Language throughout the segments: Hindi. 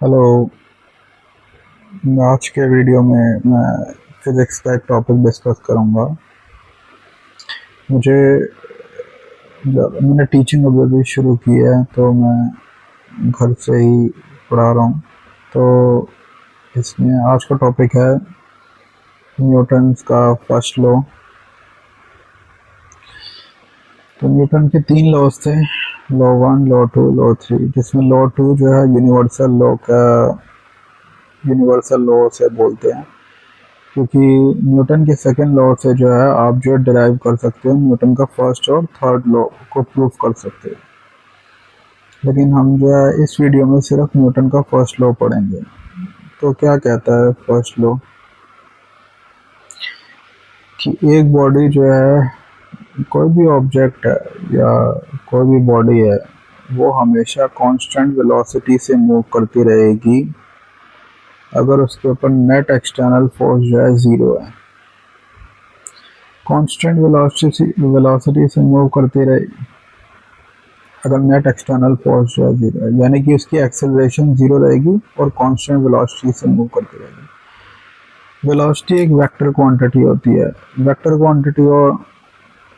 हेलो। आज के वीडियो में मैं फिज़िक्स का एक टॉपिक डिस्कस करूंगा। मुझे मैंने टीचिंग अभी अभी शुरू की है, तो मैं घर से ही पढ़ा रहा हूँ। तो इसमें आज का टॉपिक है न्यूटन्स का फर्स्ट लॉ। तो न्यूटन के 3 लॉज थे, लॉ 1, लॉ 2, लॉ 3, जिसमें लॉ 2 जो है यूनिवर्सल लॉ से बोलते हैं, क्योंकि न्यूटन के सेकंड लॉ से जो है आप जो डिराइव कर सकते हो न्यूटन का फर्स्ट और थर्ड लॉ को प्रूव कर सकते हो। लेकिन हम जो है इस वीडियो में सिर्फ न्यूटन का फर्स्ट लॉ पढ़ेंगे। तो क्या कहता है फर्स्ट लॉ कि एक बॉडी जो है, कोई भी ऑब्जेक्ट है या कोई भी बॉडी है, वो हमेशा कांस्टेंट वेलोसिटी से मूव करती रहेगी अगर उसके ऊपर नेट एक्सटर्नल फोर्स जो है ज़ीरो है। कांस्टेंट वेलोसिटी से मूव करती रहे अगर नेट एक्सटर्नल फोर्स जो है ज़ीरो है, यानी कि उसकी एक्सेलरेशन ज़ीरो रहेगी और कांस्टेंट वेलोसिटी से मूव करती रहेगी। वेलोसिटी एक वेक्टर क्वांटिटी होती है। वेक्टर क्वांटिटी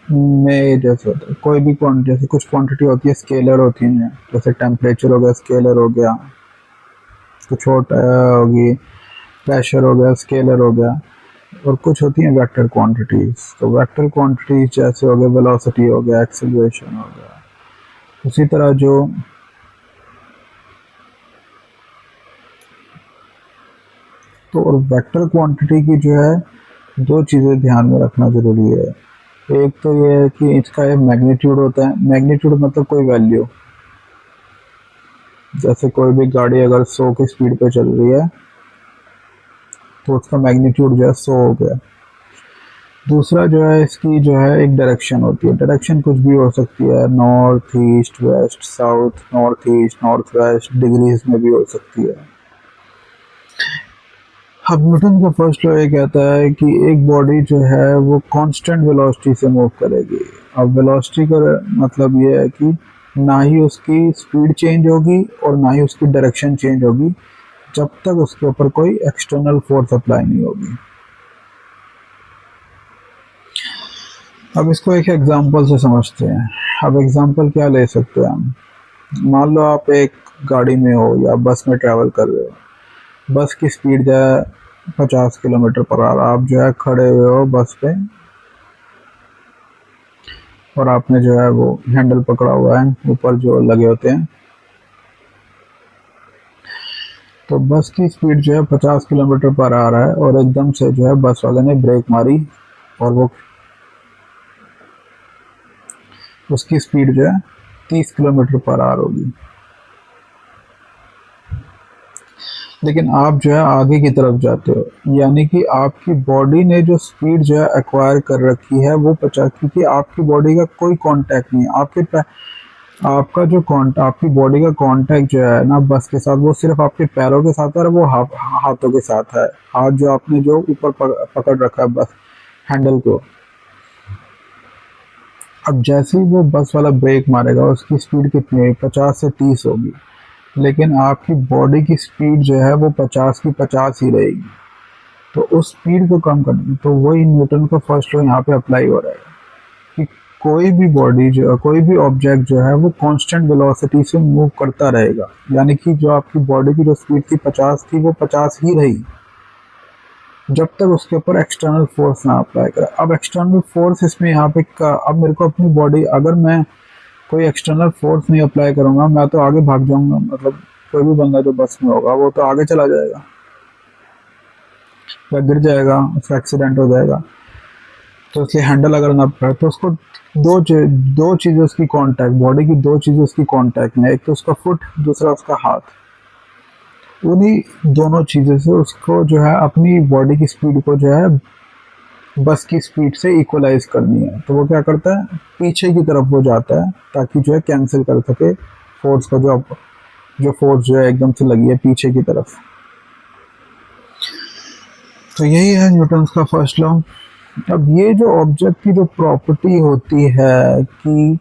में जैसे होता है कोई भी क्वांटिटी, जैसे कुछ क्वांटिटी होती है स्केलर होती है, जैसे टेम्परेचर हो गया स्केलर हो गया, कुछ होगी प्रेशर हो गया स्केलर हो गया, और कुछ होती हैं वेक्टर क्वांटिटीज। तो वेक्टर क्वांटिटीज जैसे हो गया वेलोसिटी हो गया, एक्सेलरेशन हो गया। उसी तरह जो तो और वेक्टर क्वांटिटी की जो है दो चीज़ें ध्यान में रखना ज़रूरी है। एक तो ये है कि इसका एक मैग्नीट्यूड होता है। मैग्नीट्यूड मतलब कोई वैल्यू, जैसे कोई भी गाड़ी अगर 100 की स्पीड पे चल रही है तो उसका मैग्नीट्यूड जो है 100 हो गया। दूसरा जो है इसकी जो है एक डायरेक्शन होती है। डायरेक्शन कुछ भी हो सकती है, north east west south, north east north west, degrees में भी हो सकती है। अब न्यूटन का फर्स्ट लॉ ये कहता है कि एक बॉडी जो है वो कांस्टेंट वेलोसिटी से मूव करेगी। अब वेलोसिटी का मतलब ये है कि ना ही उसकी स्पीड चेंज होगी और ना ही उसकी डायरेक्शन चेंज होगी जब तक उसके ऊपर कोई एक्सटर्नल फोर्स अप्लाई नहीं होगी। अब इसको एक एग्जांपल से समझते हैं। अब एग्जांपल क्या ले सकते हैं हम? मान लो आप एक गाड़ी में हो या बस में ट्रैवल कर रहे हो। बस की स्पीड जो है 50 किलोमीटर पर आवर। आप जो है खड़े हुए हो बस पे और आपने जो है वो हैंडल पकड़ा हुआ है, ऊपर जो लगे होते हैं। तो बस की स्पीड जो है 50 किलोमीटर पर आ रहा है और एकदम से जो है बस वाले ने ब्रेक मारी और वो उसकी स्पीड जो है 30 किलोमीटर पर आवर होगी। लेकिन आप जो है आगे की तरफ जाते हो, यानी कि आपकी बॉडी ने जो स्पीड जो है एक्वायर कर रखी है वो 50, क्योंकि आपकी बॉडी का कोई कांटेक्ट नहीं है आपका जो आपकी बॉडी का कांटेक्ट जो है ना बस के साथ, वो सिर्फ आपके पैरों के साथ है, वो हाथों के साथ है। हाथ जो आपने जो ऊपर पकड़ रखा है बस हैंडल को। अब जैसे ही वो बस वाला ब्रेक मारेगा उसकी स्पीड कितनी है? 50 से 30 होगी। लेकिन आपकी बॉडी की स्पीड जो है वो 50 की 50 ही रहेगी। तो उस स्पीड को कम करनी, तो वही न्यूटन का फर्स्ट लॉ यहाँ पे अप्लाई हो रहा है कि कोई भी बॉडी जो है, कोई भी ऑब्जेक्ट जो है वो कांस्टेंट वेलोसिटी से मूव करता रहेगा। यानी कि जो आपकी बॉडी की जो स्पीड थी 50 थी, वो 50 ही रही जब तक उसके ऊपर एक्सटर्नल फोर्स ना अप्लाई करे। अब एक्सटर्नल फोर्स इसमें यहाँ पे अब मेरे को अपनी बॉडी, अगर मैं कोई एक्सटर्नल फोर्स नहीं अप्लाई करूंगा, मैं तो आगे भाग जाऊंगा। मतलब कोई भी बंदा जो बस में होगा वो तो आगे चला जाएगा या गिर जाएगा, उसका एक्सीडेंट हो जाएगा। तो इसलिए हैंडल अगर ना पकड़े तो उसको दो चीज़ें उसकी कांटेक्ट, बॉडी की दो चीज़ें उसकी कांटेक्ट में, एक तो उसका फुट, दूसरा उसका हाथ। उन्हीं दोनों चीज़ों से उसको जो है अपनी बॉडी की स्पीड को जो है बस की स्पीड से इक्वलाइज करनी है। तो वो क्या करता है, पीछे की तरफ वो जाता है ताकि जो है कैंसिल कर सके फोर्स का, जो फोर्स जो है एकदम से लगी है पीछे की तरफ। तो यही है न्यूटन का फर्स्ट लॉ। अब ये जो ऑब्जेक्ट की जो प्रॉपर्टी होती है कि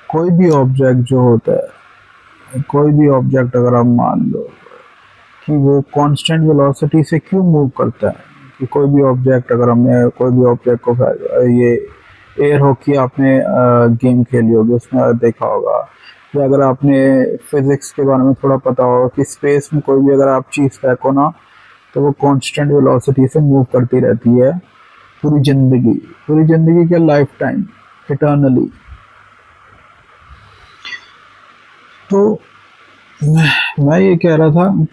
कोई भी ऑब्जेक्ट जो होता है, कोई भी ऑब्जेक्ट अगर आप मान लो कि वो कांस्टेंट वेलोसिटी से क्यों मूव करता है। कि कोई भी ऑब्जेक्ट, अगर हमने कोई भी ऑब्जेक्ट को, ये एयर हॉकी आपने गेम खेली होगी, उसमें देखा होगा, या अगर आपने फिजिक्स के बारे में थोड़ा पता होगा कि स्पेस में कोई भी अगर आप चीज़ फेंको ना, तो वो कांस्टेंट वेलोसिटी से मूव करती रहती है पूरी ज़िंदगी क्या, लाइफ टाइम, इटर्नली। तो मैं ये कह रहा था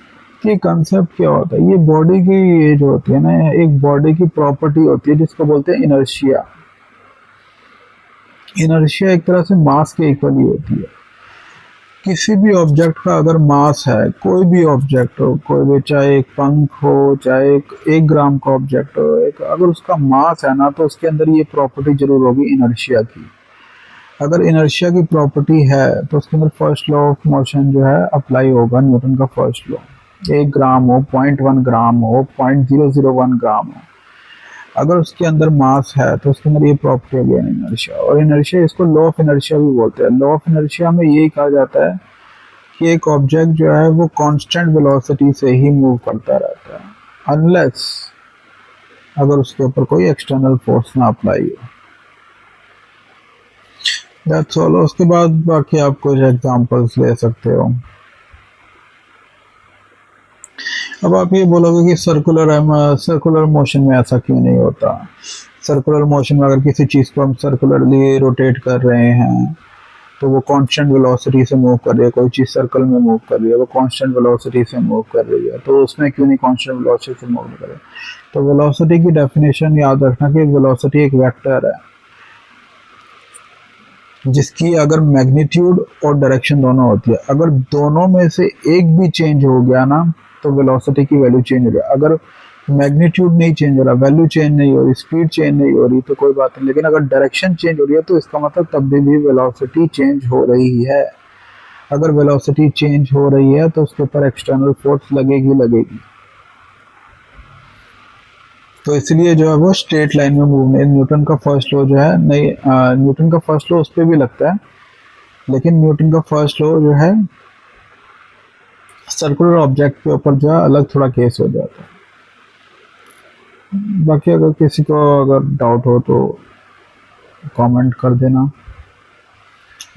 कि कंसेप्ट क्या होता है, ये बॉडी की ये जो होती है ना, एक बॉडी की प्रॉपर्टी होती है जिसको बोलते हैं इनर्शिया। इनर्शिया एक तरह से मास के इक्वली होती है। किसी भी ऑब्जेक्ट का अगर मास है, कोई भी ऑब्जेक्ट हो, कोई भी, चाहे एक पंख हो, चाहे एक ग्राम का ऑब्जेक्ट हो, एक अगर उसका मास है ना, तो उसके अंदर ये प्रॉपर्टी जरूर होगी इनर्शिया की। अगर इनर्शिया की प्रॉपर्टी है तो उसके अंदर फर्स्ट लॉ ऑफ मोशन जो है अप्लाई होगा, न्यूटन का फर्स्ट लॉ। 1 ग्राम हो, 0.1 ग्राम हो, 0.001 ग्राम हो, अगर उसके अंदर मास है तो उसके अंदर ये प्रॉपर्टी होगी इनर्शिया। और इनर्शिया, इसको लॉ ऑफ इनर्शिया भी बोलते हैं। लॉ ऑफ इनर्शिया में यही कहा जाता है कि एक ऑब्जेक्ट जो है वो कांस्टेंट वेलोसिटी से ही मूव करता रहता है, अनलेस अगर उसके ऊपर कोई एक्सटर्नल फोर्स ना अप्लाई हो। That's all. उसके बाद बाकी आप कुछ एग्जांपल्स ले सकते हो। अब आप ये बोलोगे कि सर्कुलर मोशन में ऐसा क्यों नहीं होता। सर्कुलर मोशन में अगर किसी चीज़ को हम सर्कुलरली रोटेट कर रहे हैं तो वो कांस्टेंट वेलोसिटी से मूव कर रही है। कोई चीज़ सर्कल में मूव कर रही है, वो कांस्टेंट वेलोसिटी से मूव कर रही है, तो उसमें क्यों नहीं कांस्टेंट वेलोसिटी से मूव करे। तो वेलोसिटी की डेफिनेशन याद रखना कि वेलोसिटी एक वेक्टर है जिसकी अगर मैग्नीट्यूड और डायरेक्शन दोनों होती है। अगर दोनों में से एक भी चेंज हो गया ना, तो वेलोसिटी की वैल्यू चेंज हो गया। अगर मैग्नीट्यूड नहीं चेंज हो रहा, वैल्यू चेंज नहीं हो रही, स्पीड चेंज नहीं हो रही, तो कोई बात नहीं। लेकिन अगर डायरेक्शन चेंज हो रही है तो इसका मतलब तब भी वेलोसिटी चेंज हो रही है। अगर वेलोसिटी चेंज हो रही है तो उसके ऊपर एक्सटर्नल फोर्स लगेगी। तो इसलिए जो है वो स्ट्रेट लाइन में मूव नहीं। न्यूटन का फर्स्ट लॉ जो है नहीं, न्यूटन का फर्स्ट लॉ उस पर भी लगता है, लेकिन न्यूटन का फर्स्ट लॉ जो है सर्कुलर ऑब्जेक्ट के ऊपर जो है अलग थोड़ा केस हो जाता है। बाकी अगर किसी को अगर डाउट हो तो कमेंट कर देना।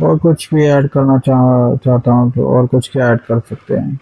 और कुछ भी ऐड करना चाहता हूँ तो और कुछ क्या ऐड कर सकते हैं।